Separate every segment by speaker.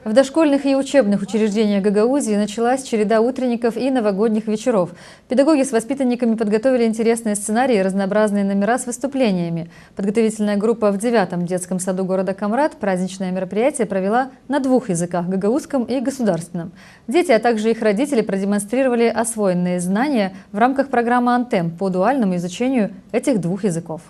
Speaker 1: В дошкольных и учебных учреждениях Гагаузии началась череда утренников и новогодних вечеров. Педагоги с воспитанниками подготовили интересные сценарии и разнообразные номера с выступлениями. Подготовительная группа в 9-м детском саду города Камрат праздничное мероприятие провела на 2 языках – гагаузском и государственном. Дети, а также их родители продемонстрировали освоенные знания в рамках программы «Антем» по дуальному изучению этих 2 языков.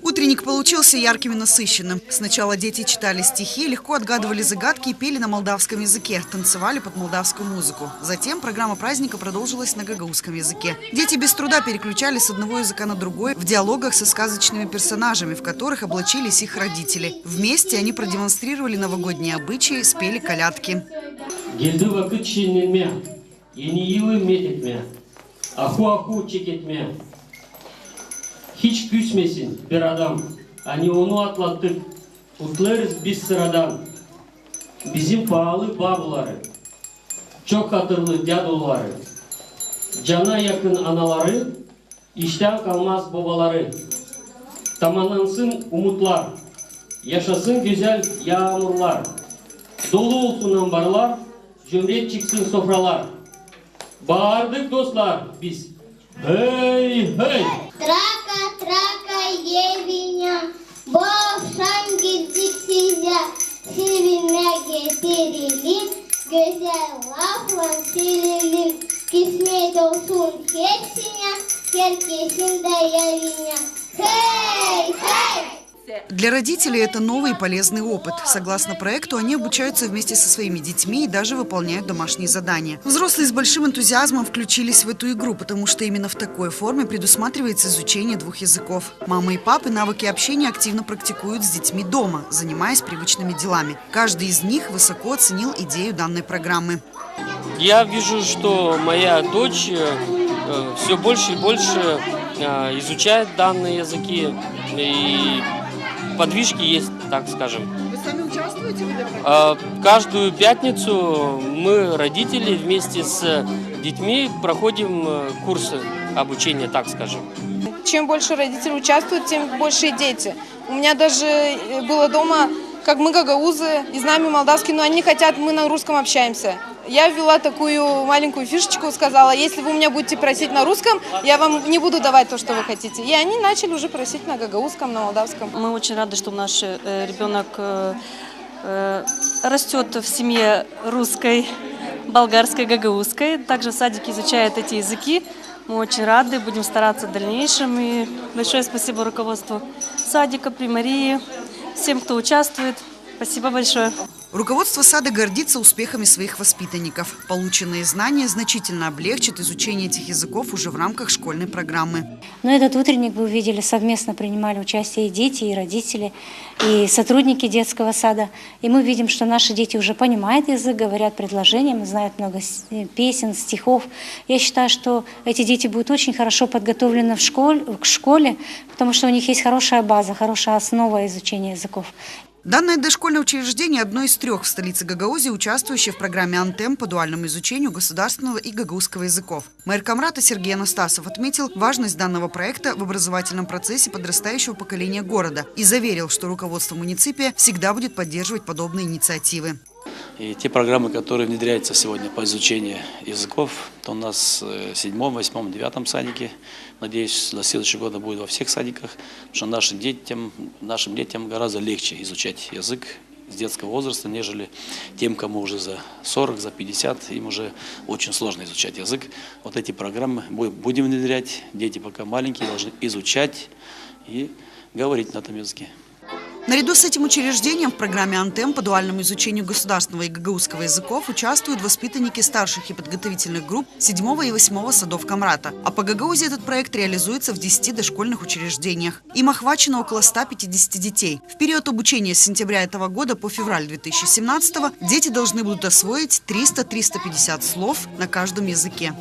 Speaker 2: Утренник получился ярким и насыщенным. Сначала дети читали стихи, легко отгадывали загадки и пели на молдавском языке, танцевали под молдавскую музыку. Затем программа праздника продолжилась на гагаузском языке. Дети без труда переключались с одного языка на другой в диалогах со сказочными персонажами, в которых облачились их родители. Вместе они продемонстрировали новогодние обычаи, спели колядки.
Speaker 3: Hiç küsmesin bir adam, hani onu atlattık, kutlarız biz sıradan. Bizim pahalı babaları, çok hatırlı dedoları, cana yakın anaları, işten kalmaz babaları. Tamamlansın umutlar, yaşasın güzel yağmurlar, dolu olsun ambarlar, cömert çıksın sofralar. Bağırdık dostlar biz, hey hey!
Speaker 4: Трака, евиня, boşan gittik size, silvinle getirelim, güzel lafla silelim, kısmet olsun hepsine, herkesin de yerine. Hey, hey!
Speaker 2: Для родителей это новый и полезный опыт. Согласно проекту, они обучаются вместе со своими детьми и даже выполняют домашние задания. Взрослые с большим энтузиазмом включились в эту игру, потому что именно в такой форме предусматривается изучение 2 языков. Мамы и папы навыки общения активно практикуют с детьми дома, занимаясь привычными делами. Каждый из них высоко оценил идею данной программы.
Speaker 3: Я вижу, что моя дочь все больше и больше изучает данные языки, и подвижки есть, так скажем.
Speaker 2: Вы сами участвуете в этой программе?
Speaker 3: Каждую пятницу мы, родители, вместе с детьми проходим курсы обучения, так скажем.
Speaker 5: Чем больше родителей участвуют, тем больше дети. У меня даже было дома, как мы гагаузы, и с нами молдавский, но они хотят, мы на русском общаемся. Я ввела такую маленькую фишечку, сказала, если вы у меня будете просить на русском, я вам не буду давать то, что вы хотите. И они начали уже просить на гагаузском, на молдавском.
Speaker 6: Мы очень рады, что наш ребенок растет в семье русской, болгарской, гагаузской. Также в садике изучает эти языки. Мы очень рады, будем стараться в дальнейшем. И большое спасибо руководству садика, примарии, всем, кто участвует. Спасибо большое.
Speaker 2: Руководство сада гордится успехами своих воспитанников. Полученные знания значительно облегчат изучение этих языков уже в рамках школьной программы.
Speaker 7: Но этот утренник, вы увидели, совместно принимали участие и дети, и родители, и сотрудники детского сада. И мы видим, что наши дети уже понимают язык, говорят предложениями, знают много песен, стихов. Я считаю, что эти дети будут очень хорошо подготовлены к школе, потому что у них есть хорошая база, хорошая основа изучения языков.
Speaker 2: Данное дошкольное учреждение – одно из 3 в столице Гагаузии, участвующее в программе «Антем» по дуальному изучению государственного и гагаузского языков. Мэр Камрата Сергей Анастасов отметил важность данного проекта в образовательном процессе подрастающего поколения города и заверил, что руководство муниципия всегда будет поддерживать подобные инициативы.
Speaker 8: И те программы, которые внедряются сегодня по изучению языков, то у нас в 7-м, 8-м, 9-м садике, надеюсь, до следующего года будет во всех садиках, потому что нашим детям гораздо легче изучать язык с детского возраста, нежели тем, кому уже за 40, за 50, им уже очень сложно изучать язык. Вот эти программы будем внедрять, дети пока маленькие должны изучать и говорить на этом языке.
Speaker 2: Наряду с этим учреждением в программе «Антем» по дуальному изучению государственного и гагаузского языков участвуют воспитанники старших и подготовительных групп 7-го и 8-го садов Камрата. А по Гагаузии этот проект реализуется в 10 дошкольных учреждениях. Им охвачено около 150 детей. В период обучения с сентября этого года по февраль 2017 дети должны будут освоить 300-350 слов на каждом языке.